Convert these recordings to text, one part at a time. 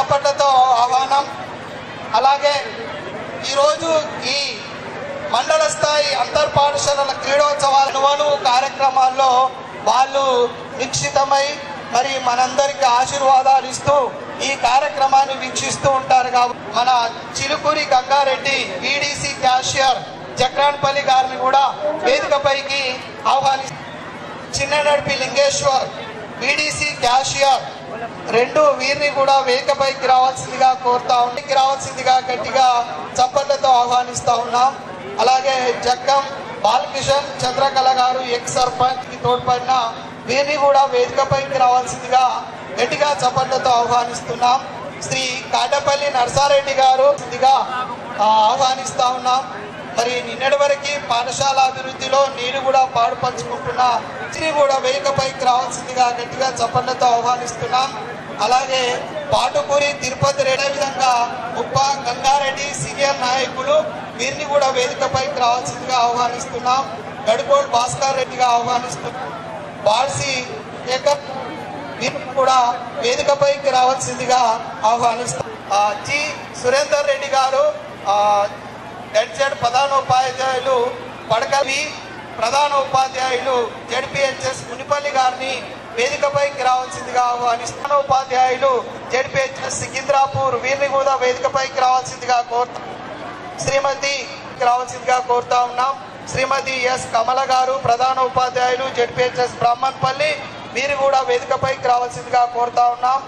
చప్పట్లతో ఆహ్వానం. అలాగే ఈరోజు ఈ మండల స్థాయి అంతర్పాఠశాలల క్రీడోత్సవాలు కార్యక్రమాల్లో వాళ్ళు నిక్షితమై మరి మనందరికీ ఆశీర్వాదాలు ఇస్తూ ఈ కార్యక్రమాన్ని వీక్షిస్తూ ఉంటారు. కాబట్టి మన చిలుకూరి గంగారెడ్డి వీడీసీ క్యాషియర్ జక్రాన్పల్లి గారిని కూడా వేదికపైకి ఆహ్వానిస్తారు. చిన్ననడిపి లింగేశ్వర్ వీడీసీ క్యాషియర్ వీరిని కూడా వేదికపైకి రావాల్సిందిగా రావాల్సిందిగా గట్టిగా చప్పట్లతో ఆహ్వానిస్తా ఉన్నాం. అలాగే జక్కం బాలకిషన్ చంద్రకళ గారు ఎక్స్ సర్పంచ్ కి తోడ్పడిన వీరిని కూడా వేదికపైకి రావాల్సిందిగా గట్టిగా చప్పట్లతో ఆహ్వానిస్తున్నాం. శ్రీ కాటపల్లి నర్సారెడ్డి గారు ఆహ్వానిస్తా ఉన్నాం. మరి నిన్నటి వరకు పాఠశాల అభివృద్ధిలో నేను కూడా పాడుపంచుకుంటున్న శ్రీ కూడా వేదికపైకి రావాల్సిందిగా గట్టిగా చప్పట్లతో ఆహ్వానిస్తున్నాం. అలాగే పాటుకూరి తిరుపతి రెడ్డి విధంగా ఉప్ప గంగారెడ్డి సీనియర్ నాయకులు వీరిని కూడా వేదికపైకి రావాల్సిందిగా ఆహ్వానిస్తున్నాం. గడుకోడ్ భాస్కర్ రెడ్డిగా ఆహ్వానిస్తున్నాం. బార్సి వీరిని కూడా వేదికపైకి రావాల్సిందిగా ఆహ్వానిస్తాం. జి సురేందర్ రెడ్డి గారు ప్రధానోపాధ్యాయులు పడకవి ప్రధానోపాధ్యాయులు జెడ్పీహెచ్ఎస్ మునిపల్లి గారిని వేదికపైకి రావాల్సిందిగా ఆహ్వానిస్తున్న ఉపాధ్యాయులు జెడ్పీహెచ్ఎస్ సికింద్రాపూర్ వీరిని కూడా వేదికపైకి రావాల్సిందిగా కోరుతా ఉన్నాం. శ్రీమతి ఎస్ కమల గారు ప్రధాన ఉపాధ్యాయులు జెడ్పీహెచ్ఎస్ బ్రాహ్మణపల్లి వీరు కూడా వేదికపైకి రావాల్సిందిగా కోరుతా ఉన్నాం.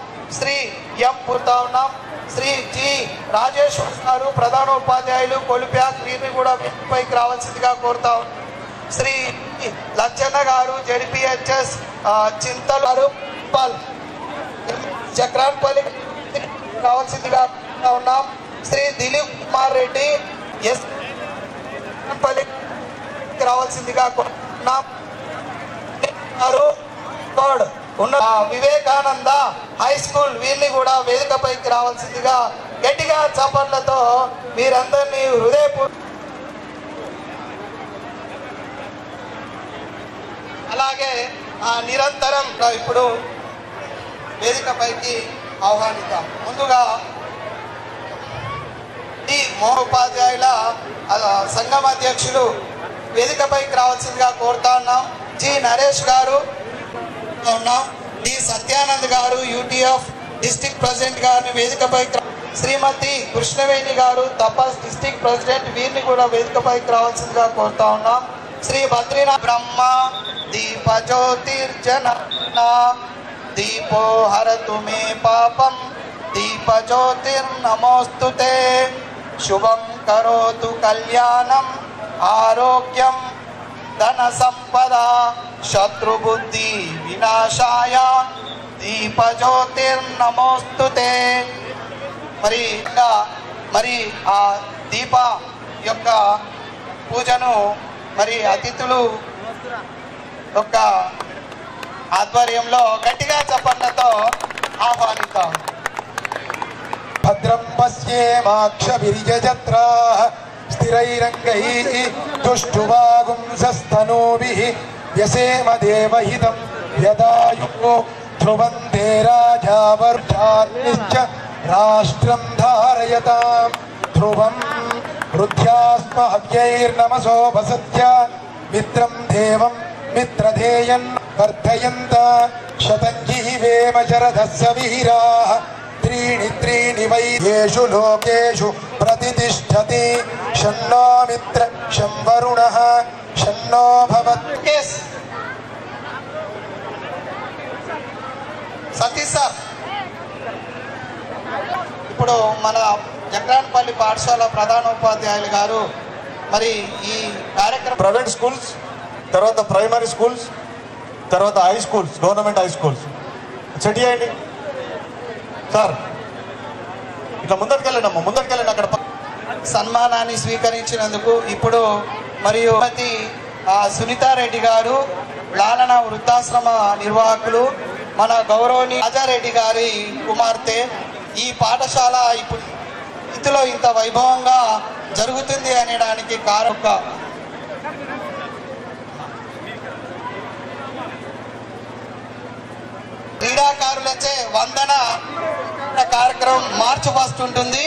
శ్రీ జి రాజేశ్వర్ గారు ప్రధాన ఉపాధ్యాయులు కొలిప్యాక్ వీరిని కూడా వేదికపైకి రావాల్సిందిగా కోరుతా ఉన్నాం. శ్రీ లచ్చన్న గారు జెడ్పీహెచ్ఎస్ చింతలు చక్రాన్పల్లి రావాల్సిందిగా ఉన్నాం. శ్రీ దిలీప్ కుమార్ రెడ్డి ఎస్ పల్లి రావాల్సిందిగా కోరుతున్నాం. వివేకానంద హై స్కూల్ వీరిని కూడా వేదికపైకి రావాల్సిందిగా గట్టిగా చప్పట్లతో మీరందరినీ అలాగే నిరంతరం ఇప్పుడు వేదికపైకి ఆహ్వానిద్దాం. ముందుగా ఈ మహోపాధ్యాయుల సంఘం అధ్యక్షులు వేదికపైకి రావాల్సిందిగా కోరుతా ఉన్నాం. జి నరేష్ గారు ఉన్నాం. డి సత్యానంద్ గారు యూటీఎఫ్ డిస్ట్రిక్ట్ ప్రెసిడెంట్ గారిని వేదికపైకి శ్రీమతి కృష్ణవేణి గారు తపస్ డిస్ట్రిక్ట్ ప్రెసిడెంట్ వీరిని కూడా వేదికపైకి రావాల్సిందిగా కోరుతా ఉన్నాం. శ్రీ బద్రీనాథ్ బ్రహ్మ దీప జ్యోతిర్జన దీపో హరతు మే పాపం దీప జ్యోతిర్నమోస్తుతే శుభం కరోతు కళ్యాణం ఆరోగ్యం ధన సంపద శత్రుబుద్ధి వినాశాయ దీప జ్యోతిర్నమోస్తుతే. మరి ఆ దీప యొక్క పూజను మరి అతిథులు యొక్క ఆధ్వర్యంలో గట్టిగా చప్పట్లతో ఆహ్వానిద్దాం. భద్రం పశ్యేమాక్షభిర్యజత్రా స్థిరైరంగైః తుష్టువాగుంసస్తనూభిః వ్యసేమ దేవహితం యదాయుః ధ్రువంతే రాజా వర్షాన్నిశ్చ రాష్ట్రం ధారయతాం ధ్రువం వృద్ధ్యాస్మ హవ్యైర్నమసో వసత్య మిత్రం దేవం మిత్రధేయన్ వర్ధయంత శతంజీవేమ శరదస్య వీరాః त्रीणि वै येषु लोकेषु प्रतिष्ठति शन्नो मित्र शं वरुणः शन्नो भवत्. సతీష్ సార్ ఇప్పుడు మన జక్రాన్పల్లి పాఠశాల ప్రధానోపాధ్యాయులు గారు మరి ఈ కార్యక్రమం ప్రైవేట్ స్కూల్స్, తర్వాత ప్రైమరీ స్కూల్స్, తర్వాత high schools, government high schools set చేయండి సార్. ఇట్లా ముందరికెళ్ళండి అక్కడ సన్మానాన్ని స్వీకరించినందుకు ఇప్పుడు మరియు సునీతారెడ్డి గారు లాలన వృద్ధాశ్రమ నిర్వాహకులు మన గౌరవనీయ రాజారెడ్డి గారి కుమార్తె. ఈ పాఠశాల ఇప్పుడు ఇందులో ఇంత వైభవంగా జరుగుతుంది అనడానికి కారణం క్రీడాకారులచే వందన కార్యక్రమం మార్చ్ 1 ఉంటుంది.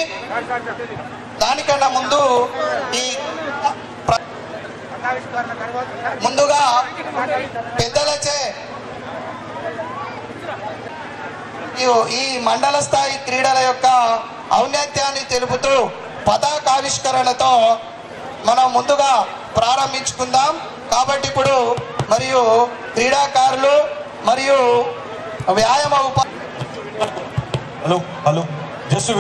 దానికన్నా ముందు ముందుగా పెద్దలచే ఈ మండల స్థాయి క్రీడల యొక్క ఔన్నత్యాన్ని తెలుపుతూ పతాకావిష్కరణతో మనం ముందుగా ప్రారంభించుకుందాం. కాబట్టి ఇప్పుడు మరియు క్రీడాకారులు మరియు వ్యాయామ హలో జస్ట్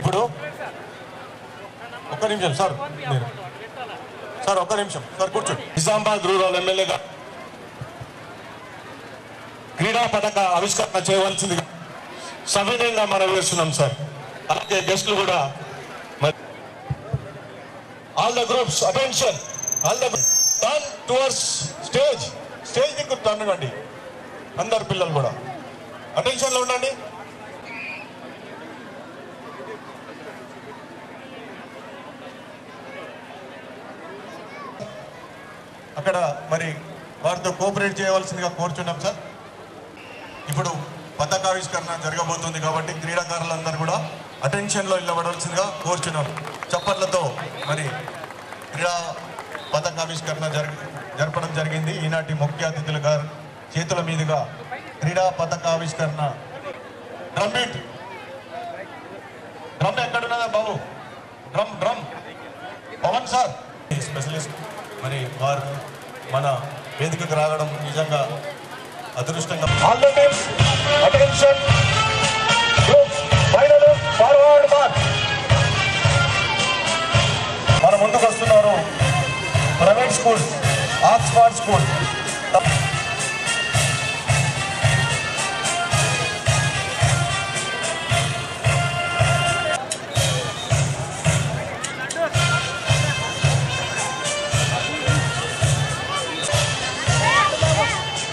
ఇప్పుడు ఒక్క నిమిషం సార్, ఒక్క నిమిషం సార్, కూర్చోండి. నిజామాబాద్ రూరల్ ఎమ్మెల్యేగా క్రీడా పథక ఆవిష్కరణ చేయవలసిందిగా సవినయంగా మనం వేస్తున్నాం సార్. అలాగే గెస్టులు కూడా all the groups attention, all the turn towards stage దిక్కు టర్న్ ఇవ్వండి. అందరు పిల్లలు కూడా అటెన్షన్లో ఉండండి. అక్కడ మరి వారితో కోఆపరేట్ చేయవలసిందిగా కోరుచున్నాం సార్. ఇప్పుడు పతాకావిష్కరణ జరగబోతుంది కాబట్టి క్రీడాకారులందరూ కూడా అటెన్షన్లో నిలబడవలసిందిగా కోరుచున్నాం. చప్పట్లతో మరి క్రీడా పతాకావిష్కరణ జరపడం జరిగింది. ఈనాటి ముఖ్య అతిథుల గారు చేతుల మీదుగా క్రీడా పతాకావిష్కరణ. డ్రమ్ ఎక్కడున్నదా బాబు? డ్రమ్ పవన్ సార్ స్పెషలిస్ట్ మరి వారు మన వేదికకు రావడం నిజంగా అదృష్టంగా. All the teams attention, groups final forward March. మన ముందుకు వస్తున్నారు ప్రైవేట్ స్కూల్, ఆక్స్ఫర్డ్ స్కూల్.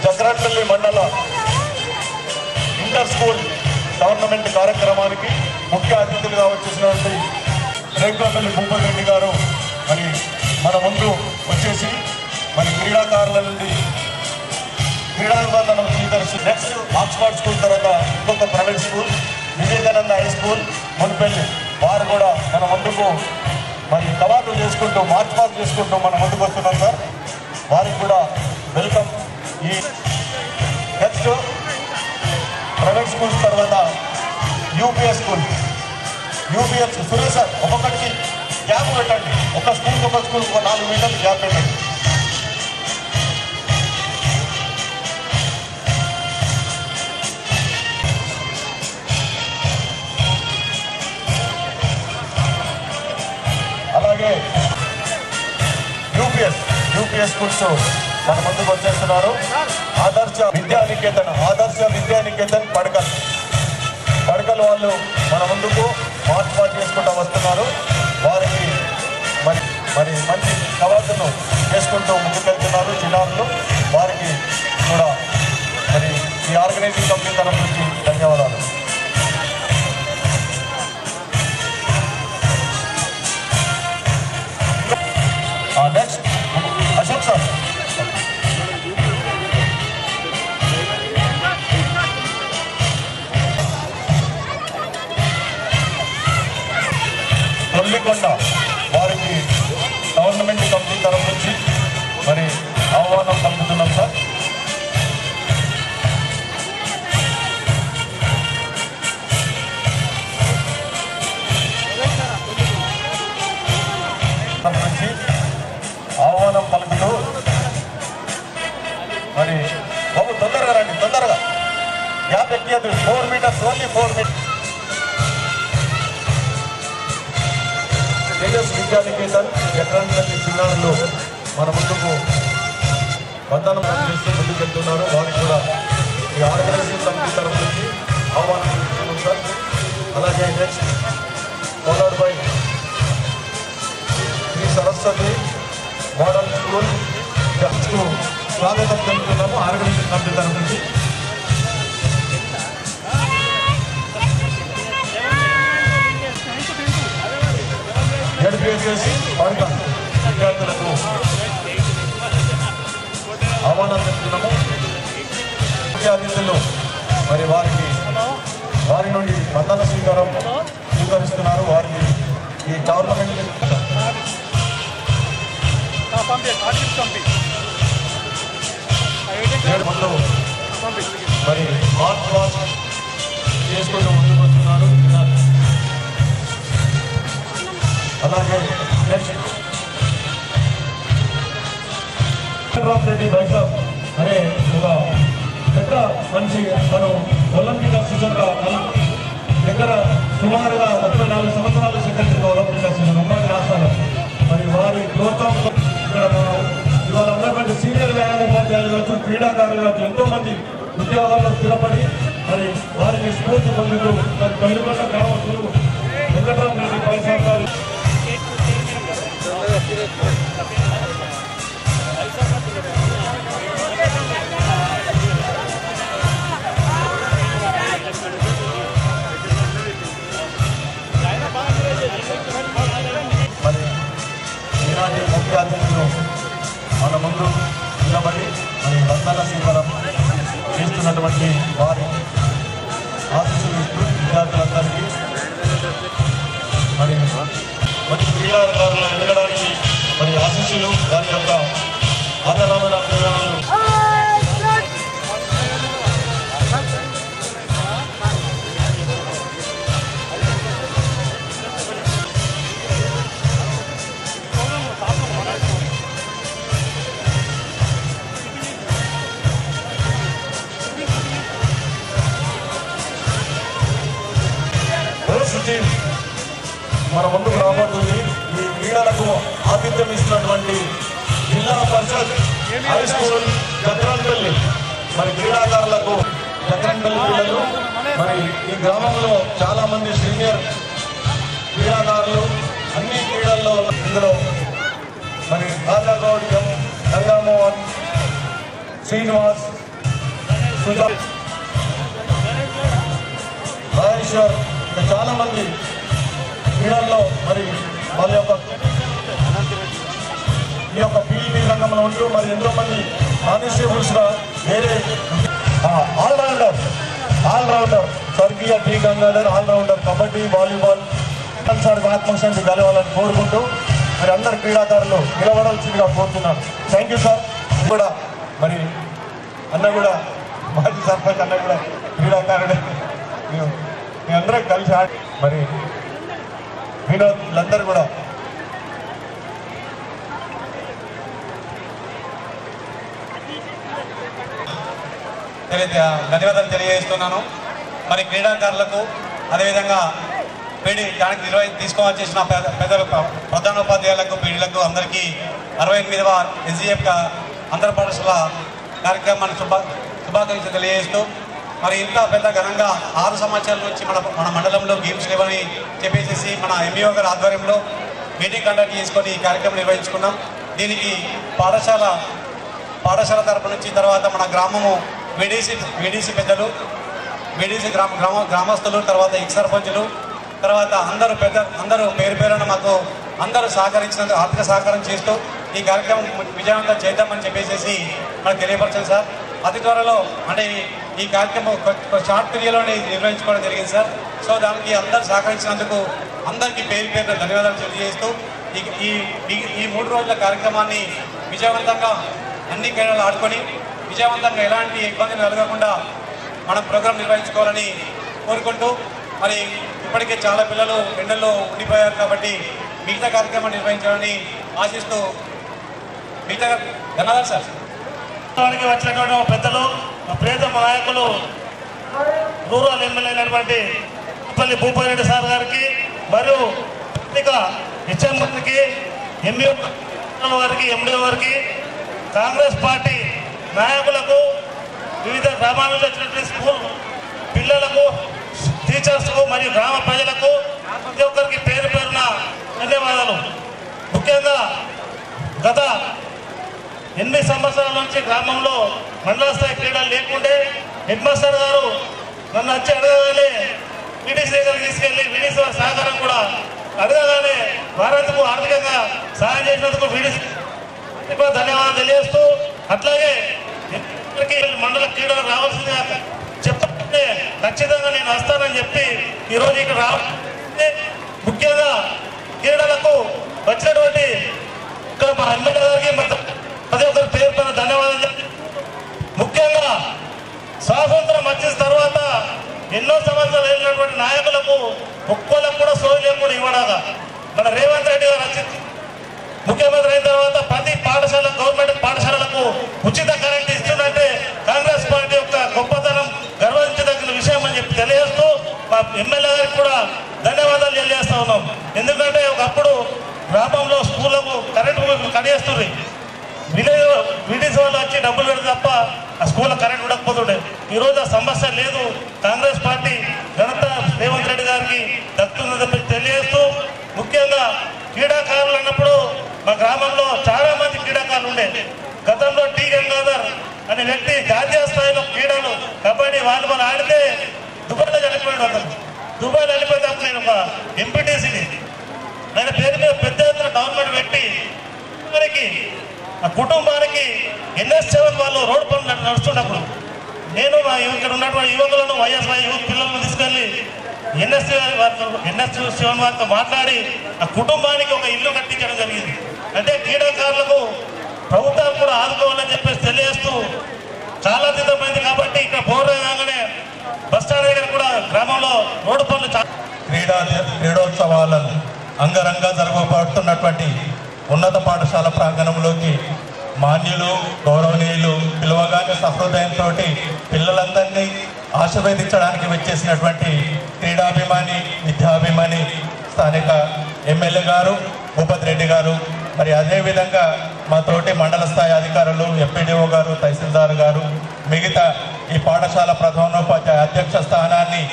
జగ్రాన్పల్లి మండల ఇంటర్ స్కూల్ టోర్నమెంట్ కార్యక్రమానికి ముఖ్య అతిథులుగా వచ్చేసినటువంటి రేగులపల్లి భూపతి రెడ్డి గారు మరి మన ముందు వచ్చేసి మరి క్రీడాకారుల నుండి క్రీడాభివందనం స్వీకరిస్తూ నెక్స్ట్ ఆక్స్ఫర్డ్ స్కూల్ తర్వాత ఇంకొక private school Vivekananda high school Munpalli వారు కూడా మన ముందుకు మరి కవాతు చేసుకుంటూ మార్చ్ చేసుకుంటూ మన ముందుకు వస్తున్నారు సార్. వారికి కూడా వెల్కమ్. ఈ నెక్స్ట్ ప్రైవేట్ స్కూల్స్ తర్వాత యూపీఎస్ స్కూల్. సురేష్ సార్ ఒక్కొక్కటికి గ్యాప్ పెట్టండి. ఒక స్కూల్కి ఒక 4 మీటర్లు గ్యాప్ పెట్టండి. అలాగే యూపీఎస్ స్కూల్స్ మన ముందుకు వచ్చేస్తున్నారు. ఆదర్శ విద్యానికేతన్ పడకల్ వాళ్ళు మన ముందుకు మార్చ్ చేసుకుంటూ వస్తున్నారు. వారికి మరి మంచి కవాతును చేసుకుంటూ ముందుకెళ్తున్నారు చిన్నారులు. వారికి కూడా మరి ఈ ఆర్గనైజింగ్ కమిటీ తరఫు నుంచి ధన్యవాదాలు. Next Ashok sir. తొల్లికొండ వారికి గవర్నమెంట్ కమిటీ తరఫు నుంచి మరి ఆహ్వానం పలుకుతున్నాం సార్. నుంచి ఆహ్వానం పలుకుతూ మరి బాబు తొందరగా రండి, తొందరగా గ్యాప్ ఎక్కియద్దు. 4 metres, only 4 metres. Tejas Vidyaniketan Jagranpalli చిన్నారులు మన ముందుకు వందనం చేస్తూ ముందుకెళ్తున్నారు. వారికి కూడా ఈ ఆర్గనైజింగ్ కమిటీ తరఫు నుంచి ఆహ్వానం చేస్తున్నాం సార్. అలాగే next followed by Sri Saraswati model school స్వాగతం తెలుపుతున్నాము ఆర్గనైజింగ్ కమిటీ తరఫు నుంచి. జడ్పీఎస్ఎస్ పడకల్ విద్యార్థులకు ముఖ్య అతిథులు మరి వారి నుండి వందన స్వీకరిస్తున్నారు. వారికి ఈ గవర్నమెంట్ ముందు మరి మార్చ్ పాస్ట్ చేసుకుంటూ ముందుకు వస్తున్నారు. అలాగే రెడ్డి వైజాగ్ అనే ఒక పెద్ద మనిషి మనం ఒలింపిక్ అసిస్టెంట్ దగ్గర సుమారుగా 34 సంవత్సరాలు సెక్రటరీగా ఒలింపిక్ అసిస్టెంట్ ఉమ్మడి రాష్ట్రాలు. మరి వారి ప్రోత్సాహంతో ఇక్కడ మనం ఇవాళ ఉన్నటువంటి సీనియర్ వ్యాయామ ఉపాధ్యాయులు కావచ్చు, క్రీడాకారులు కావచ్చు, ఎంతో మంది ఉద్యోగాల్లో స్థిరపడి మరి వారిని స్ఫూర్తి పొందుతూ మరి పల్లికొండ గ్రామస్తులు వెంకటరామరెడ్డి పరిసరాలు మరి ఈనాటి ముఖ్య అతిథులు మన ముందు నిలబడి మరి వందన స్వీకారం చేస్తున్నటువంటి వారి ఆశీస్సులు ఇస్తూ విద్యార్థులందరికీ మరి మంచి క్రీడాకారులు ఎదగడానికి మరి ఆశీస్సులు వారి యొక్క ఆదరణ ప్రేరణలు మన ముందుకు రాబోతుంది. ఈ క్రీడలకు ఆతిథ్యం ఇస్తున్నటువంటి జిల్లా పరిషత్ హై స్కూల్ జక్రన్పల్లి మరి క్రీడాకారులకు జక్రన్పల్లి పిల్లలు మరి ఈ గ్రామంలో చాలా మంది సీనియర్ క్రీడాకారులు అన్ని క్రీడల్లో ఇందులో మరి రాజాగౌడ్, గంగామోహన్, శ్రీనివాస్, సుజా, రాజేశ్వర్ చాలా మంది క్రీడల్లో మరి వాళ్ళ యొక్క ఈ యొక్క పీఈటీ రంగంలో ఉంటూ మరి ఎంతో మంది కానిస్టేబుల్స్ గా వేరే ఆల్రౌండర్ స్వర్గీయ T Gangadhar allrounder kabaddi, volleyball sir ఆత్మశాంతి కలవాలని కోరుకుంటూ మరి అందరు క్రీడాకారులు నిలబడాల్సిందిగా కోరుతున్నాను. Thank you sir. కూడా మరి అన్న కూడా మాజీ సర్పంచ్ అన్న కూడా క్రీడాకారుడే. మీ అందరం కలిసి మరి వీళ్ళందరూ కూడా ధన్యవాదాలు తెలియజేస్తున్నాను. మరి క్రీడాకారులకు అదేవిధంగా పీడి దానికి తీసుకోవచ్చేసిన పెద్దలకు, ప్రధానోపాధ్యాయులకు, పీడీలకు అందరికీ 68వ SGF అంతర్ పాఠశాల కార్యక్రమాన్ని శుభాకాంక్షలు తెలియజేస్తూ మరి ఇంత పెద్ద ఘనంగా 6 సంవత్సరాల నుంచి మన మండలంలో గేమ్స్ లేవని చెప్పేసి మన MEO గారి ఆధ్వర్యంలో మీటింగ్ కండక్ట్ చేసుకొని ఈ కార్యక్రమం నిర్వహించుకున్నాం. దీనికి పాఠశాల తరపు నుంచి తర్వాత మన గ్రామము VDC పెద్దలు, VDC గ్రామస్తులు, తర్వాత ఎక్స్ సర్పంచులు, తర్వాత అందరూ పేరు పేరున మాకు అందరూ సహకరించినందుకు ఆర్థిక సహకారం చేస్తూ ఈ కార్యక్రమం విజయవంతం చేద్దామని చెప్పేసి మనకు తెలియపరచాను సార్. అతి త్వరలో అంటే ఈ కార్యక్రమం షార్ట్ పీరియడ్లోనే నిర్వహించుకోవడం జరిగింది సార్. సో దానికి అందరూ సహకరించినందుకు అందరికీ పేరు పేరున ధన్యవాదాలు తెలియజేస్తూ ఈ 3 రోజుల కార్యక్రమాన్ని విజయవంతంగా అన్ని క్రీడలు ఆడుకొని విజయవంతంగా ఎలాంటి ఇబ్బందులు కలగకుండా మనం ప్రోగ్రాం నిర్వహించుకోవాలని కోరుకుంటూ మరి ఇప్పటికే చాలా పిల్లలు ఎండల్లో ఉండిపోయారు కాబట్టి మిగతా కార్యక్రమం నిర్వహించాలని ఆశిస్తూ ధన్యవాదాలు సార్. వచ్చినటువంటి పెద్దలు, ప్రేత నాయకులు, రూరల్ ఎమ్మెల్యే అయినటువంటి పల్లి భూపారెడ్డి సార్ గారికి మరియు HM గారికి, MBO వారికి, MDO వారికి, కాంగ్రెస్ పార్టీ నాయకులకు, వివిధ గ్రామాల నుంచి వచ్చినటువంటి స్కూల్ పిల్లలకు, టీచర్స్కు మరియు గ్రామ ప్రజలకు ప్రతి ఒక్కరికి పేరు పేరున ధన్యవాదాలు. ముఖ్యంగా గత 8 సంవత్సరాల నుంచి గ్రామంలో మండల స్థాయి క్రీడలు లేకుంటే హెడ్ మాస్టర్ గారు నన్ను వచ్చి అడగగానే VDC దగ్గర తీసుకెళ్లి VDC సహకారం కూడా అడగగానే భారత్కు ఆర్థికంగా సహాయం చేసినందుకు VDC ధన్యవాదాలు తెలియజేస్తూ, అట్లాగే మండల క్రీడలు రావాల్సిందిగా చెప్తే ఖచ్చితంగా నేను వస్తానని చెప్పి ఈరోజు ఇక్కడ రావాలంటే ముఖ్యంగా క్రీడలకు వచ్చినటువంటి ఇక్కడ మా ఎమ్మెల్యే గారికి ప్రతి ఒక్కరి పేరు పైన ధన్యవాదాలు చెప్పి ముఖ్యంగా స్వాతంత్రం వచ్చిన తర్వాత ఎన్నో సంవత్సరాలు వెళ్ళినటువంటి నాయకులకు ఒక్కోళ్ళకు కూడా సోయి లేకుండా ఇవ్వడాగా మన రేవంత్ రెడ్డి గారు వచ్చి ముఖ్యమంత్రి అయిన తర్వాత ప్రతి పాఠశాల గవర్నమెంట్ పాఠశాలలకు ఉచిత కరెంట్ ఇస్తుందంటే కాంగ్రెస్ పార్టీ యొక్క గొప్పతనం గర్వించదగిన విషయం అని చెప్పి తెలియజేస్తూ మా ఎమ్మెల్యే గారికి కూడా ధన్యవాదాలు తెలియజేస్తా ఉన్నాం. ఎందుకంటే ఒకప్పుడు గ్రామంలో స్కూళ్ళకు కరెంటు కడిగేస్తుంది, విడిసి వాళ్ళు వచ్చి డబ్బులు పెడితే తప్ప ఆ స్కూల్లో కరెంట్ ఉండకపోతుండే. ఈరోజు ఆ సమస్య లేదు. కాంగ్రెస్ పార్టీ ఘనత రేవంత్ రెడ్డి గారికి దక్కుతుందని తెలియజేస్తూ ముఖ్యంగా క్రీడాకారులు అన్నప్పుడు మా గ్రామంలో చాలా మంది క్రీడాకారులు ఉండే. గతంలో టీ గంగాధర్ అనే వ్యక్తి జాతీయ స్థాయిలో క్రీడలు కబడ్డీ వాలీబాల్ ఆడితే దుబాయ్లో చనిపోయాడు. అతను దుబాయ్లో చనిపోయేటప్పుడు నేను ఒక ఎంపీటీసీని ఆయన పేరు మీద పెద్ద ఎత్తున గవర్నమెంట్ పెట్టి ఆ కుటుంబానికి NS7 వాళ్ళు రోడ్డు పనులు నడుస్తున్నప్పుడు నేను ఇక్కడ ఉన్నటువంటి యువకులను వైఎస్ఆర్ యూత్ పిల్లలను తీసుకెళ్ళి NS7 వారితో మాట్లాడి ఆ కుటుంబానికి ఒక ఇల్లు కట్టించడం జరిగింది. అంటే క్రీడాకారులకు ప్రభుత్వాలు కూడా ఆదుకోవాలని చెప్పేసి తెలియజేస్తూ చాలా సిద్ధమైంది. కాబట్టి ఇక్కడ పౌరంగానే బస్టాండ్ దగ్గర కూడా గ్రామంలో రోడ్డు పనులు క్రీడోత్సవాలను అంగరంగా జరగబడుతున్నటువంటి ఉన్నత పాఠశాల ప్రాంగణంలోకి మాన్యులు గౌరవనీయులు పిలువగానే సహృదయంతో పిల్లలందరినీ ఆశీర్వదించడానికి వచ్చేసినటువంటి క్రీడాభిమాని విద్యాభిమాని స్థానిక ఎమ్మెల్యే గారు భూపతి రెడ్డి గారు, మరి అదేవిధంగా మా తోటి మండల స్థాయి అధికారులు ఎంపీడీఓ గారు, తహసీల్దార్ గారు, మిగతా ఈ పాఠశాల ప్రధానోపాధ్యాయ అధ్యక్ష స్థానాన్ని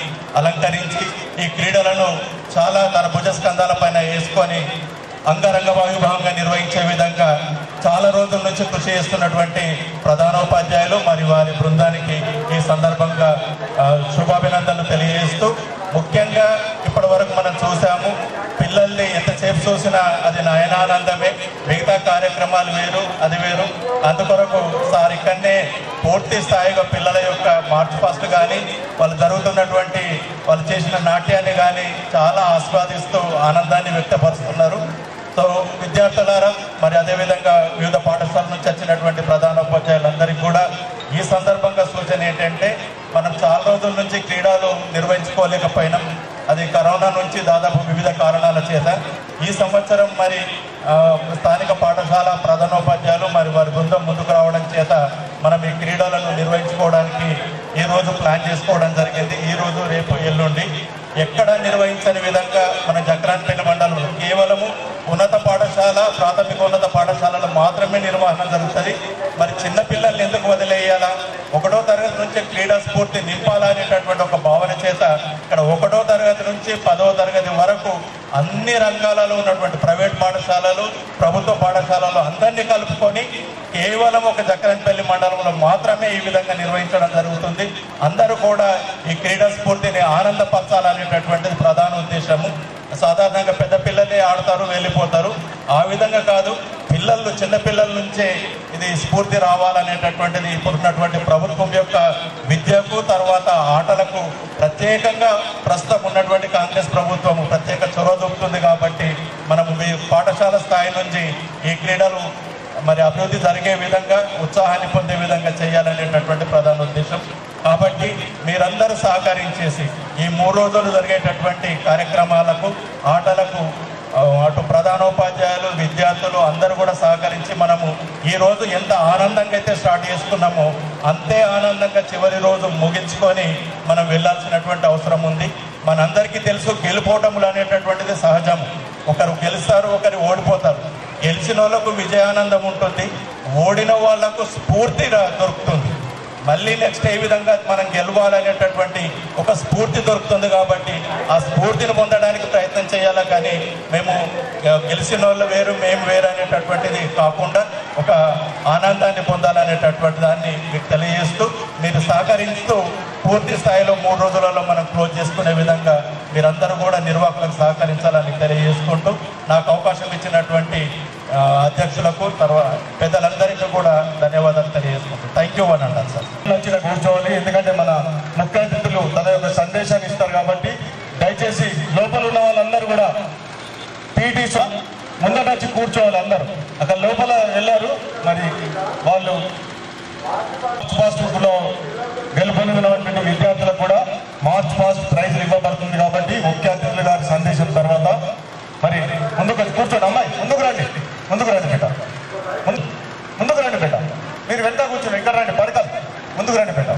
అలంకరించి ఈ క్రీడలను చాలా తన భుజస్కంధాల పైన వేసుకొని అంగరంగ వైభవంగా నిర్వహించే విధంగా చాలా రోజుల నుంచి కృషి చేస్తున్నటువంటి ప్రధానోపాధ్యాయులు మరి వారి బృందానికి ఈ సందర్భంగా శుభాభినందనలు తెలియజేస్తూ, ముఖ్యంగా ఇప్పటి వరకు మనం చూసాము పిల్లల్ని ఎంతసేపు చూసినా అది నయనానందమే. మిగతా కార్యక్రమాలు వేరు, అది వేరు. అందుకొరకు సార్ ఇక్కడనే పూర్తి స్థాయిగా పిల్లల యొక్క మార్చ్ ఫాస్ట్ కానీ వాళ్ళు జరుగుతున్నటువంటి వాళ్ళు చేసిన నాట్యాన్ని కానీ చాలా ఆస్వాదిస్తూ ఆనందాన్ని వ్యక్తపరుస్తున్నారు. సో విద్యార్థులారా, మరి అదేవిధంగా వివిధ పాఠశాల నుంచి వచ్చినటువంటి ప్రధానోపాధ్యాయులందరికీ కూడా ఈ సందర్భంగా సూచన ఏంటంటే, మనం చాలా రోజుల నుంచి క్రీడలు నిర్వహించుకోలేకపోయినాం. అది కరోనా నుంచి దాదాపు వివిధ కారణాల చేత ఈ సంవత్సరం మరి స్థానిక పాఠశాల ప్రధానోపాధ్యాయులు మరి వారి బృందం ముందుకు రావడం చేత మనం ఈ క్రీడలను నిర్వహించుకోవడానికి ఈరోజు ప్లాన్ చేసుకోవడం జరిగింది. ఈరోజు రేపు ఎల్లుండి ఎక్కడ నిర్వహించని విధంగా మన జక్రాన్పేట మండలంలో కేవలము ఉన్నత పాఠశాల ప్రాథమికోన్నత పాఠశాలలో మాత్రమే నిర్వహణ జరుగుతుంది. మరి చిన్నపిల్లల్ని ఎందుకు వదిలేయాలా, 1వ తరగతి నుంచి క్రీడా స్ఫూర్తి నింపాలనేటటువంటి ఒక భావన చేత ఇక్కడ 1వ తరగతి నుంచి 10వ తరగతి వరకు అన్ని రంగాలలో ఉన్నటువంటి ప్రైవేట్ పాఠశాలలు ప్రభుత్వ పాఠశాలలు అందరినీ కలుపుకొని కేవలం ఒక జక్రాన్పల్లి మండలంలో మాత్రమే ఈ విధంగా నిర్వహించడం జరుగుతుంది. అందరూ కూడా ఈ క్రీడా స్ఫూర్తిని ఆనందపరచాలనేటటువంటిది ప్రధాన ఉద్దేశము. సాధారణంగా పెద్ద పిల్లలే ఆడతారు, వెళ్ళిపోతారు. ఆ విధంగా కాదు, పిల్లలు చిన్నపిల్లల నుంచే ఇది స్ఫూర్తి రావాలనేటటువంటిది ఇప్పుడున్నటువంటి ప్రభుత్వం యొక్క విద్యకు తర్వాత ఆటలకు ప్రత్యేకంగా ప్రస్తుతం ఉన్నటువంటి కాంగ్రెస్ ప్రభుత్వం ప్రత్యేక చొరవ చూపుతుంది. కాబట్టి మనం పాఠశాల స్థాయి నుంచి ఈ క్రీడలు మరి అభివృద్ధి జరిగే విధంగా ఉత్సాహాన్ని పొందే విధంగా చేయాలనేటటువంటి ప్రధాన ఉద్దేశం. కాబట్టి మీరందరూ సహకరించేసి ఈ 3 రోజులు జరిగేటటువంటి కార్యక్రమాలకు ఆటలకు అటు ప్రధానోపాధ్యాయులు విద్యార్థులు అందరూ కూడా సహకరించి మనము ఈరోజు ఎంత ఆనందంగా అయితే స్టార్ట్ చేసుకున్నామో అంతే ఆనందంగా చివరి రోజు ముగించుకొని మనం వెళ్ళాల్సినటువంటి అవసరం ఉంది. మనందరికీ తెలుసు గెలుపోవటములు అనేటటువంటిది సహజము. ఒకరు గెలుస్తారు, ఒకరు ఓడిపోతారు. గెలిచిన వాళ్ళకు విజయానందం ఉంటుంది, ఓడిన వాళ్లకు స్ఫూర్తి దొరుకుతుంది. మళ్ళీ నెక్స్ట్ ఏ విధంగా మనం గెలవాలనేటటువంటి ఒక స్ఫూర్తి దొరుకుతుంది. కాబట్టి ఆ స్ఫూర్తిని పొందడానికి ప్రయత్నం చేయాలి. కానీ మేము గెలిచిన వాళ్ళు వేరు మేము వేరు అనేటటువంటిది కాకుండా ఒక ఆనందాన్ని పొందాలనేటటువంటి దాన్ని మీకు తెలియజేస్తూ మీరు సహకరిస్తూ పూర్తి స్థాయిలో 3 రోజులలో మనం క్లోజ్ చేసుకునే విధంగా మీరందరూ కూడా నిర్వాహకులకు సహకరించాలని తెలియజేసుకుంటూ నాకు అవకాశం ఇచ్చినటువంటి అధ్యక్షులకు తర్వాత పెద్దలందరికీ కూడా ధన్యవాదాలు తెలియజేసుకుంటూ థ్యాంక్ యూ. థ్యాంక్ యూ అని అంటారు సార్. నచ్చిన కూర్చోవాలి, ఎందుకంటే మన ముఖ్య అతిథులు తన యొక్క సందేశాన్ని ఇస్తారు కాబట్టి దయచేసి లోపల ఉన్న వాళ్ళందరూ కూడా పీటీ ముందర వచ్చి కూర్చోవాలి. అందరూ అక్కడ లోపల వెళ్ళారు, మరి వాళ్ళు మార్చ్ పాస్ట్లో గెలుపొందినటువంటి విద్యార్థులకు కూడా మార్చ్ పాస్ట్ ప్రైజ్ ఇవ్వబడుతుంది కాబట్టి ముఖ్య అతిథుల గారి సందేశం తర్వాత మరి ముందుకు వచ్చి కూర్చోండి. అమ్మాయి ముందుకు రండి, ముందుకు రండి బిడ్డ, ముందుకు రండి బిడ్డ. మీరు వెంట కూర్చోండి, ఇక్కడ రండి, పడకలు ముందుకు రండి బిడ్డ.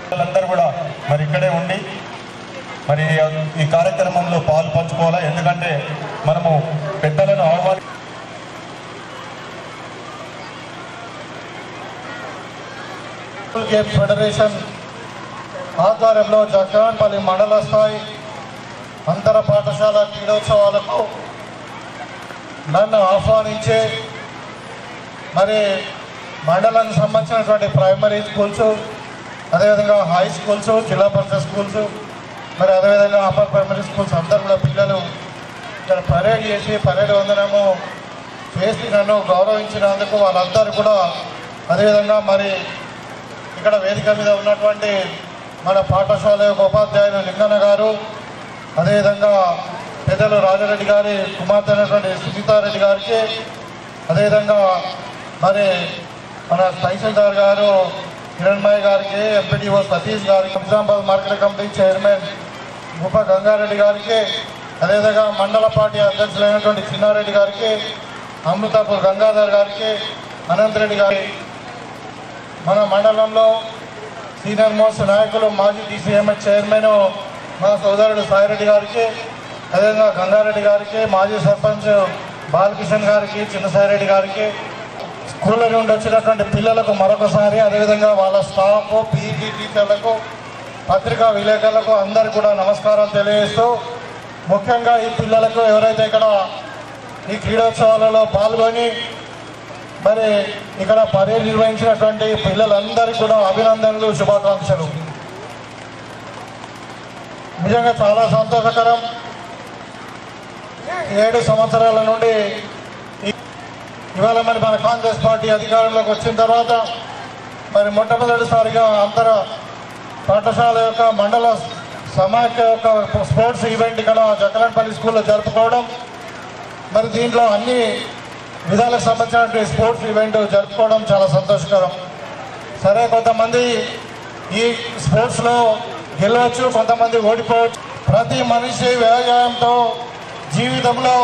వాళ్ళందరూ కూడా మరి ఇక్కడే ఉండి మరి ఈ కార్యక్రమంలో పాలు పంచుకోవాలా, ఎందుకంటే మనము పెద్దలను ఆహ్వాని గేమ్స్ ఫెడరేషన్ ఆధ్వర్యంలో జగ్గరాన్పల్లి మండల స్థాయి అంతర పాఠశాల క్రీడోత్సవాలకు నన్ను ఆహ్వానించి మరి మండలానికి సంబంధించినటువంటి ప్రైమరీ స్కూల్స్, అదేవిధంగా హై స్కూల్స్, జిల్లా పరిషత్ స్కూల్స్, మరి అదేవిధంగా అప్పర్ ప్రైమరీ స్కూల్స్ అందరూ కూడా పిల్లలు ఇక్కడ పరేడ్ చేసి పరేడ్ వందనము చేసి నన్ను గౌరవించినందుకు వాళ్ళందరూ కూడా, అదేవిధంగా మరి ఇక్కడ వేదిక మీద ఉన్నటువంటి మన పాఠశాల యొక్క ఉపాధ్యాయులు లింగన్న గారు, అదేవిధంగా పెద్దలు రాజారెడ్డి గారి కుమార్తె అయినటువంటి సునీతారెడ్డి గారికి, అదేవిధంగా మరి మన తహసీల్దార్ గారు కిరణ్మయ్య గారికి, ఎంపీడీఓ సతీష్ గారికి, నిజామాబాద్ మార్కెట్ కమిటీ చైర్మన్ ఉప గంగారెడ్డి గారికి, అదేవిధంగా మండల పార్టీ అధ్యక్షులైనటువంటి చిన్నారెడ్డి గారికి, అమృతాపూర్ గంగాధర్ గారికి, అనంతరెడ్డి గారి, మన మండలంలో సీనియర్ మోస్ట్ నాయకులు మాజీ డీసీఎంఎస్ చైర్మన్ మా సోదరుడు సాయిరెడ్డి గారికి, అదేవిధంగా గంగారెడ్డి గారికి, మాజీ సర్పంచ్ బాలకిషన్ గారికి, చిన్నసాయిరెడ్డి గారికి, స్కూళ్ళ నుండి వచ్చినటువంటి పిల్లలకు మరొకసారి, అదేవిధంగా వాళ్ళ స్టాఫ్, పీఈటీ టీచర్లకు, పత్రికా విలేకరులకు అందరికీ కూడా నమస్కారం తెలియజేస్తూ, ముఖ్యంగా ఈ పిల్లలకు ఎవరైతే ఇక్కడ ఈ క్రీడోత్సవాలలో పాల్గొని మరి ఇక్కడ పరేడ్ నిర్వహించినటువంటి పిల్లలందరికీ కూడా అభినందనలు, శుభాకాంక్షలు. నిజంగా చాలా సంతోషకరం. 7 సంవత్సరాల నుండి ఇవాళ మరి మన కాంగ్రెస్ పార్టీ అధికారంలోకి వచ్చిన తర్వాత మరి మొట్టమొదటిసారిగా అంతర పాఠశాల యొక్క మండల సమాఖ్య యొక్క స్పోర్ట్స్ ఈవెంట్ ఇక్కడ జగ్గరాన్పల్లి స్కూల్లో జరుపుకోవడం, మరి దీంట్లో అన్ని విధాలకు సంబంధించినటువంటి స్పోర్ట్స్ ఈవెంట్ జరుపుకోవడం చాలా సంతోషకరం. సరే, కొంతమంది ఈ స్పోర్ట్స్లో గెలవచ్చు, కొంతమంది ఓడిపోవచ్చు. ప్రతి మనిషి వ్యాయామంతో జీవితంలో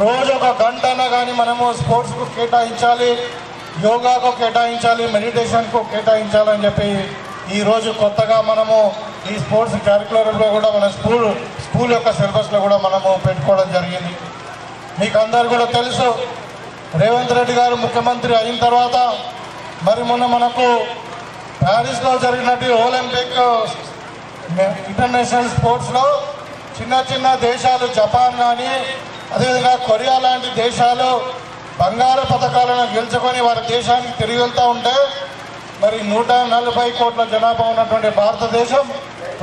రోజు 1 గంటన కానీ మనము స్పోర్ట్స్కు కేటాయించాలి, యోగాకు కేటాయించాలి, మెడిటేషన్కు కేటాయించాలని చెప్పి ఈరోజు కొత్తగా మనము ఈ స్పోర్ట్స్ క్యారిక్యులర్లో కూడా మన స్కూల్ యొక్క సిలబస్లో కూడా మనము పెట్టుకోవడం జరిగింది. మీకు అందరు కూడా తెలుసు, రేవంత్ రెడ్డి గారు ముఖ్యమంత్రి అయిన తర్వాత మరి మొన్న మనకు ప్యారిస్లో జరిగినట్టు ఒలింపిక్ ఇంటర్నేషనల్ స్పోర్ట్స్లో చిన్న చిన్న దేశాలు, జపాన్ కానీ అదేవిధంగా కొరియా లాంటి దేశాలు బంగారు పథకాలను గెలుచుకొని వారి దేశానికి తిరిగి వెళ్తూ ఉంటే మరి 140 కోట్ల జనాభా ఉన్నటువంటి భారతదేశం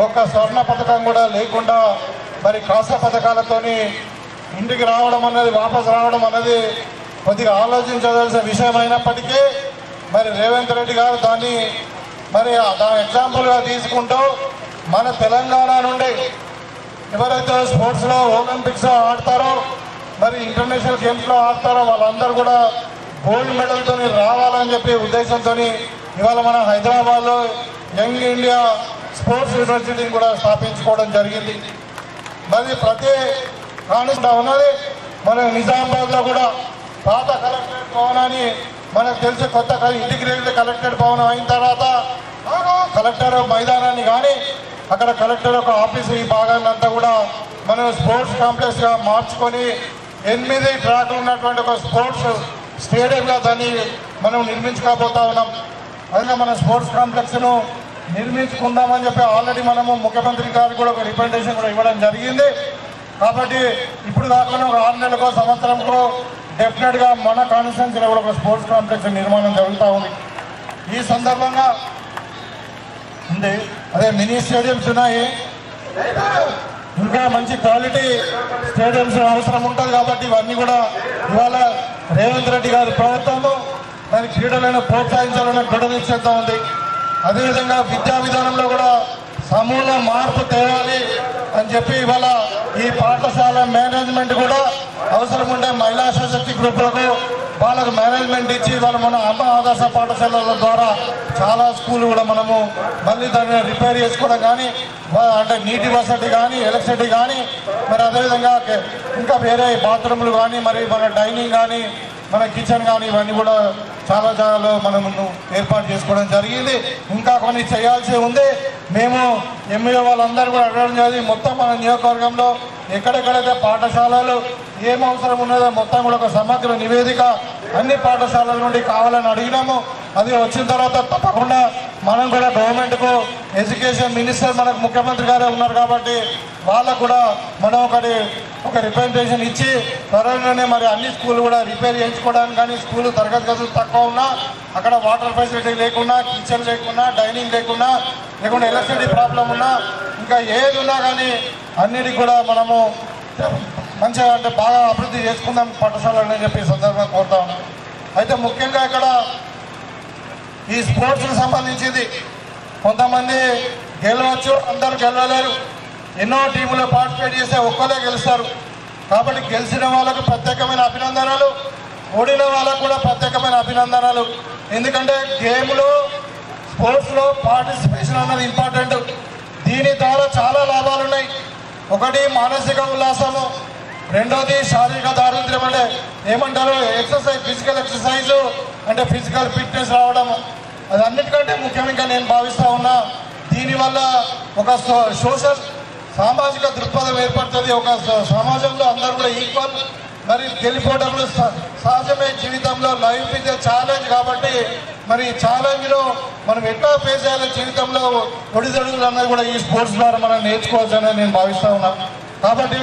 ఒక్క స్వర్ణ పథకం కూడా లేకుండా మరి కాంస్య పథకాలతోని ఇంటికి రావడం అన్నది, వాపసు రావడం అన్నది కొద్దిగా ఆలోచించవలసిన విషయం అయినప్పటికీ మరి రేవంత్ రెడ్డి గారు దాన్ని మరి దాని ఎగ్జాంపుల్గా తీసుకుంటూ మన తెలంగాణ నుండి ఎవరైతే స్పోర్ట్స్లో ఒలింపిక్స్ ఆడతారో మరి ఇంటర్నేషనల్ గేమ్స్లో ఆడతారో వాళ్ళందరూ కూడా గోల్డ్ మెడల్తో రావాలని చెప్పి ఉద్దేశంతో ఇవాళ మన హైదరాబాద్లో యంగ్ ఇండియా స్పోర్ట్స్ యూనివర్సిటీని కూడా స్థాపించుకోవడం జరిగింది. మరి ప్రతి కానుకుండా ఉన్నది మన నిజామాబాద్లో కూడా పాత కలెక్టరేట్ భవనాన్ని మనకు తెలిసి కొత్త ఇంటిగ్రేటెడ్ కలెక్టరేట్ భవనం అయిన తర్వాత కలెక్టర్ మైదానాన్ని కానీ అక్కడ కలెక్టర్ ఒక ఆఫీసు ఈ భాగాన్ని అంతా కూడా మనం స్పోర్ట్స్ కాంప్లెక్స్గా మార్చుకొని 8 ట్రాక్లు ఉన్నటువంటి ఒక స్పోర్ట్స్ స్టేడియంగా దాన్ని మనం నిర్మించుకోబోతా ఉన్నాం. అందుకే మన స్పోర్ట్స్ కాంప్లెక్స్ను నిర్మించుకుందామని చెప్పి ఆల్రెడీ మనము ముఖ్యమంత్రి గారికి కూడా ఒక రిప్రజెంటేషన్ కూడా ఇవ్వడం జరిగింది. కాబట్టి ఇప్పుడు కాకుండా ఒక 6 నెలలకో సంవత్సరంకో డెఫినెట్గా మన కాన్స్టిట్యున్సీలో కూడా ఒక స్పోర్ట్స్ కాంప్లెక్స్ నిర్మాణం జరుగుతూ ఉంది. ఈ సందర్భంగా ఉంది అదే మినీ స్టేడియంస్ ఉన్నాయి, ఇంకా మంచి క్వాలిటీ స్టేడియంస్ అవసరం ఉంటుంది. కాబట్టి ఇవన్నీ కూడా ఇవాళ రేవంత్ రెడ్డి గారి ప్రభుత్వము మరి క్రీడలను ప్రోత్సహించాలనే దృఢ నిశ్చయంతో ఉంది. అదేవిధంగా విద్యా విధానంలో కూడా సమూల మార్పు తేవాలి అని చెప్పి ఇవాళ ఈ పాఠశాల మేనేజ్మెంట్ కూడా అవసరం ఉండే మహిళా సశక్తి గ్రూపులకు వాళ్ళకు మేనేజ్మెంట్ ఇచ్చి ఇవాళ మన అమ్మ ఆదర్శ పాఠశాలల ద్వారా చాలా స్కూల్ కూడా మనము మళ్ళీ దాన్ని రిపేర్ చేసుకోవడం కానీ అంటే నీటి వసతి కానీ ఎలక్ట్రిసిటీ కానీ మరి అదేవిధంగా ఇంకా వేరే బాత్రూమ్లు కానీ మరి మన డైనింగ్ కానీ మన కిచెన్ కానీ ఇవన్నీ కూడా చాలా జాగాలో మనం ఏర్పాటు చేసుకోవడం జరిగింది. ఇంకా కొన్ని చేయాల్సి ఉంది. మేము ఎంఈఓ వాళ్ళందరూ కూడా అడగడం జరిగింది. మొత్తం మన నియోజకవర్గంలో ఎక్కడెక్కడైతే పాఠశాలలు ఏం అవసరం ఉన్నదో మొత్తం కూడా ఒక సమగ్ర నివేదిక అన్ని పాఠశాలల నుండి కావాలని అడిగినాము. అది వచ్చిన తర్వాత తప్పకుండా మనం కూడా గవర్నమెంట్కు ఎడ్యుకేషన్ మినిస్టర్ మనకు ముఖ్యమంత్రి గారే ఉన్నారు కాబట్టి వాళ్ళకు కూడా మనం ఒక రిప్రజెంటేషన్ ఇచ్చి త్వరలోనే మరి అన్ని స్కూళ్ళు కూడా రిపేర్ చేయించుకోవడానికి కానీ స్కూలు తరగతి గదులు తక్కువ ఉన్నా అక్కడ వాటర్ ఫెసిలిటీ లేకున్నా కిచెన్ లేకున్నా డైనింగ్ లేకుండా ఎలక్ట్రిసిటీ ప్రాబ్లం ఉన్నా ఇంకా ఏది ఉన్నా కానీ అన్నిటికి కూడా మనము మంచిగా అంటే బాగా అభివృద్ధి చేసుకుందాం పాఠశాలని చెప్పి సందర్భంగా కోరుతా ఉన్నాం. అయితే ముఖ్యంగా ఇక్కడ ఈ స్పోర్ట్స్కి సంబంధించింది కొంతమంది గెలవచ్చు, అందరూ గెలవలేరు. ఎన్నో టీములో పార్టిసిపేట్ చేస్తే ఒక్కరే గెలుస్తారు. కాబట్టి గెలిచిన వాళ్ళకు ప్రత్యేకమైన అభినందనలు, ఓడిన వాళ్ళకు కూడా ప్రత్యేకమైన అభినందనలు. ఎందుకంటే గేమ్లో స్పోర్ట్స్లో పార్టిసిపేషన్ అన్నది ఇంపార్టెంట్. దీని ద్వారా చాలా లాభాలు ఉన్నాయి. ఒకటి మానసిక ఉల్లాసము, రెండోది శారీరక దారిద్ర్యం అంటే ఏమంటారు ఎక్సర్సైజ్, ఫిజికల్ ఎక్సర్సైజు అంటే ఫిజికల్ ఫిట్నెస్ రావడము, అది అన్నిటికంటే ముఖ్యంగా నేను భావిస్తూ ఉన్నా. దీనివల్ల ఒక సోషల్ సామాజిక దృక్పథం ఏర్పడుతుంది. ఒక సమాజంలో అందరూ కూడా ఈక్వల్, మరి గెలిపోవడంలో సహజమే. జీవితంలో లైఫ్ ఇస్ ఏ ఛాలెంజ్ కాబట్టి మరి ఈ ఛాలెంజ్లో మనం ఎట్లా ఫేస్ చేయాలి, జీవితంలో ఒడిదొడుగులు అన్నది కూడా ఈ స్పోర్ట్స్ ద్వారా మనం నేర్చుకోవచ్చు అనేది నేను భావిస్తూ ఉన్నాను. కాబట్టి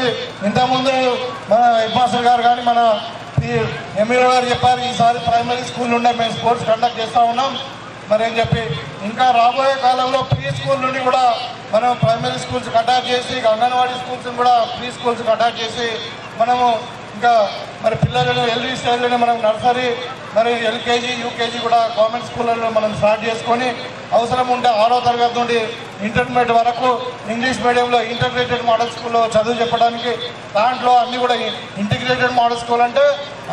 ఇంతకుముందు మన హెడ్ మాస్టర్ గారు కానీ మన ఎంఈఓ గారు చెప్పారు, ఈసారి ప్రైమరీ స్కూల్ నుండే మేము స్పోర్ట్స్ కండక్ట్ చేస్తూ ఉన్నాం మరి అని చెప్పి. ఇంకా రాబోయే కాలంలో ప్రీ స్కూల్ నుండి కూడా మనం ప్రైమరీ స్కూల్స్ అటాచ్ చేసి అంగన్వాడీ స్కూల్స్ కూడా ప్రీ స్కూల్స్ అటాచ్ చేసి మనము ఇంకా మరి పిల్లలను ఎల్ఈ స్టైల్లోనే మనం నర్సరీ మరి ఎల్కేజీ యూకేజీ కూడా గవర్నమెంట్ స్కూళ్ళలో మనం స్టార్ట్ చేసుకొని అవసరం ఉంటే 6వ తరగతి నుండి ఇంటర్మీడియట్ వరకు ఇంగ్లీష్ మీడియంలో ఇంటిగ్రేటెడ్ మోడల్ స్కూల్లో చదువు చెప్పడానికి, దాంట్లో అన్నీ కూడా ఇంటిగ్రేటెడ్ మోడల్ స్కూల్ అంటే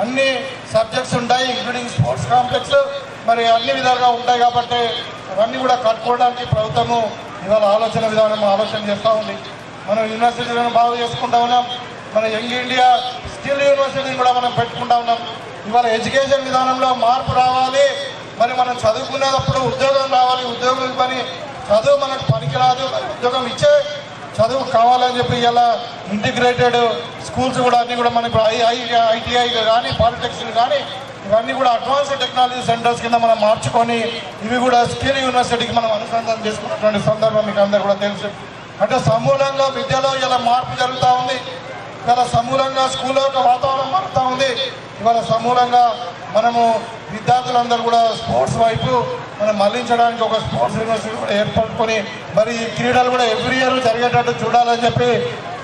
అన్ని సబ్జెక్ట్స్ ఉంటాయి ఇంక్లూడింగ్ స్పోర్ట్స్ కాంప్లెక్స్ మరి అన్ని విధాలుగా ఉంటాయి. కాబట్టి అవన్నీ కూడా కట్టుకోవడానికి ప్రభుత్వము ఇవాళ ఆలోచన చేస్తూ ఉంది. మనం యూనివర్సిటీలను బాగు చేసుకుంటా ఉన్నాం. మన యంగ్ ఇండియా స్కిల్ యూనివర్సిటీని కూడా మనం పెట్టుకుంటా ఉన్నాం. ఇవాళ ఎడ్యుకేషన్ విధానంలో మార్పు రావాలి. మరి మనం చదువుకునేటప్పుడు ఉద్యోగం రావాలి. ఉద్యోగం పని చదువు మనకు పనికిరాదు, ఉద్యోగం ఇచ్చే చదువు కావాలని చెప్పి ఇలా ఇంటిగ్రేటెడ్ స్కూల్స్ కూడా అన్నీ కూడా మనకి ఐటీఐ కానీ పాలిటెక్నిక్ కానీ ఇవన్నీ కూడా అడ్వాన్స్డ్ టెక్నాలజీ సెంటర్స్ కింద మనం మార్చుకొని ఇవి కూడా స్కిల్ యూనివర్సిటీకి మనం అనుసంధానం చేసుకున్నటువంటి సందర్భం మీకు అందరూ కూడా తెలుసు. అంటే సమూలంగా విద్యలో ఇలా మార్పు జరుగుతూ ఉంది. ఇవాళ సమూలంగా స్కూల్లో ఒక వాతావరణం మారుతూ ఉంది. ఇవాళ సమూలంగా మనము విద్యార్థులందరూ కూడా స్పోర్ట్స్ వైపు మనం మళ్లించడానికి ఒక స్పోర్ట్స్ యూనివర్సిటీ కూడా ఏర్పడుకొని మరి ఈ క్రీడలు కూడా ఎవ్రీ ఇయర్ జరిగేటట్టు చూడాలని చెప్పి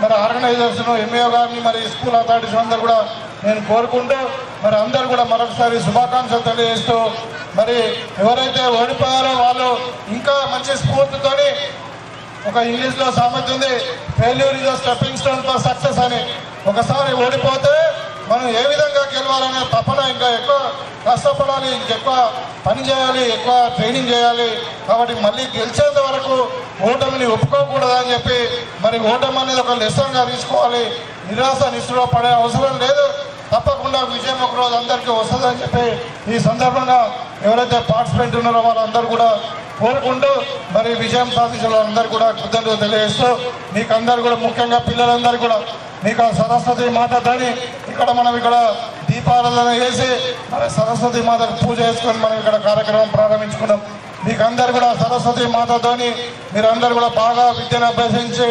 మరి ఆర్గనైజేషన్ ఎంఈఓ గారిని మరి స్కూల్ అథారిటీస్ అందరూ కూడా నేను కోరుకుంటూ మరి అందరూ కూడా మరొకసారి శుభాకాంక్షలు తెలియజేస్తూ మరి ఎవరైతే ఓడిపోయారో వాళ్ళు ఇంకా మంచి స్ఫూర్తితోని ఒక ఇంగ్లీష్లో సామెత ఉంది, failure is the stepping stone for success అని. ఒకసారి ఓడిపోతే మనం ఏ విధంగా గెలవాలనే తపన ఇంకా ఎక్కువ కష్టపడాలి, ఇంకెక్కువ పని చేయాలి, ఎక్కువ ట్రైనింగ్ చేయాలి. కాబట్టి మళ్ళీ గెలిచేంత వరకు ఓటమిని ఒప్పుకోకూడదని చెప్పి మరి ఓటమి అనేది ఒక లెసన్గా తీసుకోవాలి. నిరాశ నిస్సులో పడే అవసరం లేదు. తప్పకుండా విజయం ఒకరోజు అందరికీ వస్తుందని చెప్పి ఈ సందర్భంగా ఎవరైతే పార్టిసిపెంట్ ఉన్నారో వాళ్ళందరూ కూడా కోరుకుంటూ మరి విజయం సాధించిన వాళ్ళందరూ కూడా కృతజ్ఞతలు తెలియజేస్తూ మీకు అందరూ కూడా ముఖ్యంగా పిల్లలందరూ కూడా మీకు సరస్వతి మాతతోని మనం ఇక్కడ దీపారాధన చేసి మరి సరస్వతి మాతకు పూజ చేసుకొని మనం ఇక్కడ కార్యక్రమం ప్రారంభించుకున్నాం. మీకు అందరు కూడా సరస్వతి మాతతోని మీరందరూ కూడా బాగా విద్యను అభ్యసించి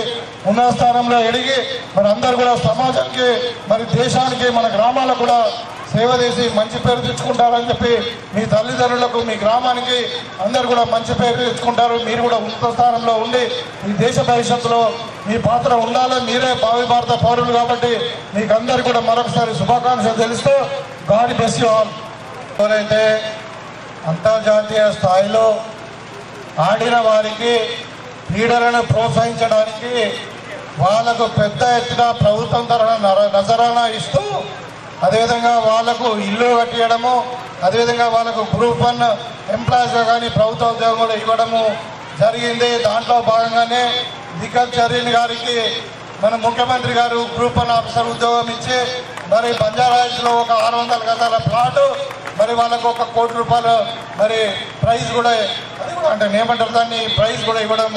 ఉన్నత స్థానంలో ఎదిగి మరి అందరూ కూడా సమాజానికి మరి దేశానికి మన గ్రామాలకు కూడా సేవ చేసి మంచి పేరు తెచ్చుకుంటారని చెప్పి మీ తల్లిదండ్రులకు మీ గ్రామానికి అందరు కూడా మంచి పేరు తెచ్చుకుంటారు. మీరు కూడా ఉన్నత స్థానంలో ఉండి ఈ దేశ భవిష్యత్తులో మీ పాత్ర ఉండాలని మీరే భావి భారత పౌరులు కాబట్టి మీకు అందరు కూడా మరొకసారి శుభాకాంక్షలు తెలుస్తూ గాడ్ బ్లెస్ యు ఆల్. ఎవరైతే అంతర్జాతీయ స్థాయిలో ఆడిన వారికి క్రీడలను ప్రోత్సహించడానికి వాళ్ళకు పెద్ద ఎత్తున ప్రభుత్వం తరఫున నజరానా ఇస్తూ అదేవిధంగా వాళ్ళకు ఇల్లు కట్టియడము, అదేవిధంగా వాళ్ళకు గ్రూప్ 1 ఎంప్లాయీస్గా కానీ ప్రభుత్వ ఉద్యోగంలో ఇవ్వడము జరిగింది. దాంట్లో భాగంగానే దిగ్గజ్ చరణ్ గారికి మన ముఖ్యమంత్రి గారు గ్రూప్ 1 ఆఫీసర్ ఉద్యోగం ఇచ్చి మరి బంజారాహిల్స్లో ఒక 600 గజాల ప్లాటు, మరి వాళ్ళకు ₹1 కోటి మరి ప్రైజ్ కూడా, అది కూడా అంటే ఏమంటారు దాన్ని, ప్రైజ్ కూడా ఇవ్వడం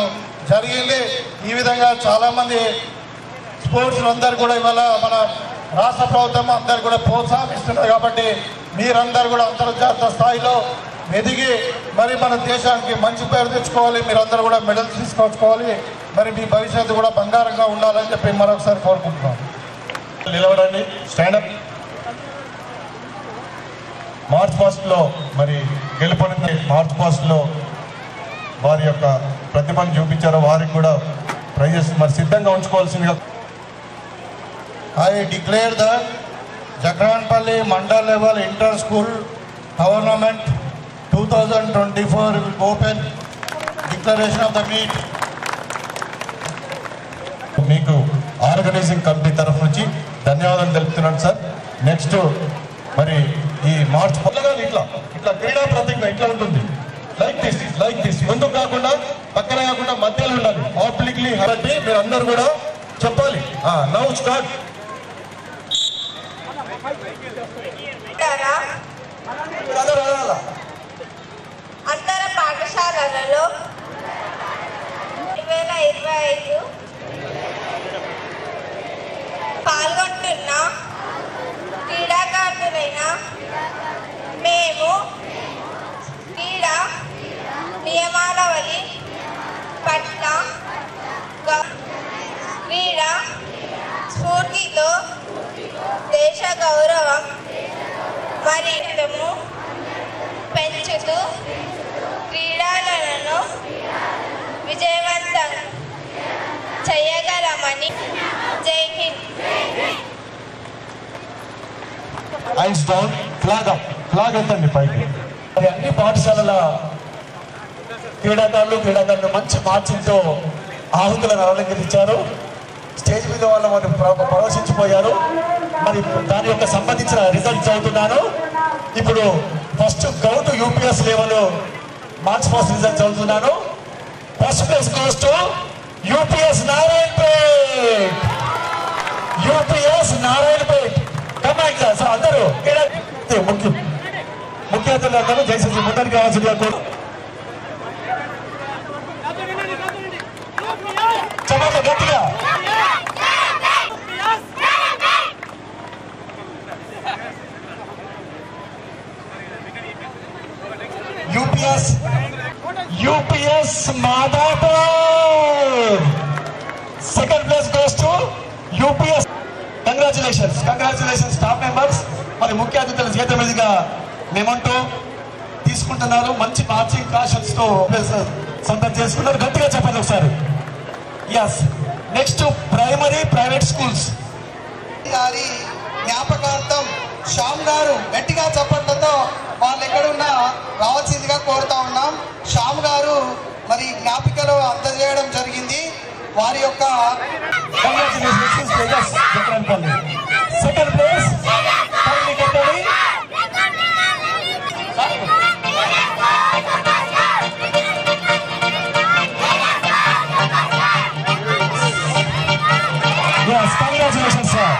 జరిగింది. ఈ విధంగా చాలామంది స్పోర్ట్స్ అందరు కూడా ఇవాళ మన రాష్ట్ర ప్రభుత్వం అందరు కూడా ప్రోత్సాహిస్తున్నారు. కాబట్టి మీరందరూ కూడా అంతర్జాతీయ స్థాయిలో ఎదిగి మరి మన దేశానికి మంచి పేరు తెచ్చుకోవాలి, మీరందరూ కూడా మెడల్స్ తీసుకొచ్చుకోవాలి, మరి మీ భవిష్యత్తు కూడా బంగారంగా ఉండాలని చెప్పి మరొకసారి కోరుకుంటున్నాం. నిలబడండి, స్టాండప్. మార్చ్ పాస్ట్లో మరి గెలుపొందిన మార్చ్ పాస్ట్లో వారి యొక్క ప్రతిభను చూపించారో వారికి కూడా ప్రైజెస్ మరి సిద్ధంగా ఉంచుకోవాల్సిందిగా. I declare that Jakranpalli Mandal Level Inter-School Tournament 2024 will open. Declaration of the meet. మీకు ఆర్గనైజింగ్ కమిటీ తరఫు నుంచి ధన్యవాదాలు తెలుపుతున్నాను సార్. నెక్స్ట్ మరి ఈ మార్చ్ ఇట్లా ఇట్లా క్రీడా ప్రతిజ్ఞ ఇట్లా ఉంటుంది, లైక్ దిస్ ముందుకు కాకుండా పక్కన కాకుండా మధ్యలో ఉండాలి, ఆబ్లిక్లీ. కాబట్టి మీరు అందరు కూడా చెప్పాలి. Now start. అంతర పాఠశాలలలో 2025 పాల్గొంటున్న క్రీడాకారులైన మేము క్రీడా నియమావళి పట్ల క్రీడా స్ఫూర్తితో దేశ గౌరవం మరియు పెంచుతూ క్రీడలను విజయవంతం చేయగలమని. జై Hind. Hands down, flag up, flag ఎత్తండి పైకి. మరి అన్ని పాఠశాలల క్రీడాకారులు మంచి మార్చింగ్తో ఆహుతులను అలంకరించారు. స్టేజ్ మీద వాళ్ళు మరి ప్రదర్శించిపోయారు. మరి దాని యొక్క సంబంధించిన రిజల్ట్ చదువుతున్నాను. ఇప్పుడు first go to UPS level march past result చదువుతున్నాను. First place goes to UPS Narayanpet. Command sir అందరూ ముఖ్య అతిథులు అందరూ దయచేసి ముందరికి రావాల్సిందిగా కోరు. చదవండి గట్టిగా. UPS Madhapur. Second place goes to UPS. Congratulations staff members. మరి ముఖ్య అతిథుల చేతుల మీదుగా మేమంటూ తీసుకుంటున్నారు. మంచి మార్చింగ్ కాషన్స్ తో సొంతం చేసుకున్నారు. గట్టిగా చెప్పండి ఒకసారి. ఎస్. నెక్స్ట్ ప్రైవేట్ స్కూల్స్ గారి జ్ఞాపకార్థం శ్యామ్ గారు గట్టిగా చప్పట్లతో వాళ్ళు ఎక్కడున్నా రావాల్సిందిగా కోరుతా ఉన్నాం. శ్యామ్ గారు మరి జ్ఞాపికలు అందజేయడం జరిగింది. వారి యొక్క second place congratulations sir.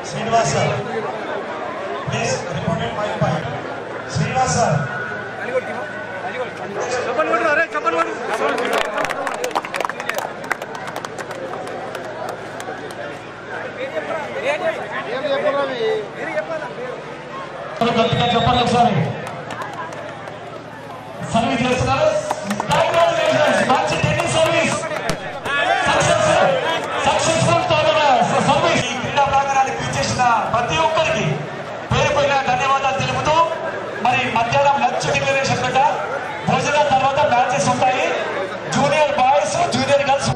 Srinivas sir, please report my point. Srinivas sir. గట్టిగా చెప్పండి ఒకసారి. సర్వీస్ చేస్తున్నారు. మంచి టెన్నిస్ సర్వీస్, సక్సెస్ఫుల్ సర్వీస్. ఈ క్రీడా ప్రాంగణానికి పిలిచేసిన ప్రతి ఒక్కరికి పేరు పైన ధన్యవాదాలు తెలుపుతూ, మరి మధ్యాహ్నం లంచ్ డిక్లరేషన్ పెట్ట భోజనం తర్వాత మ్యాచెస్ ఉంటాయి. Junior boys, junior girls.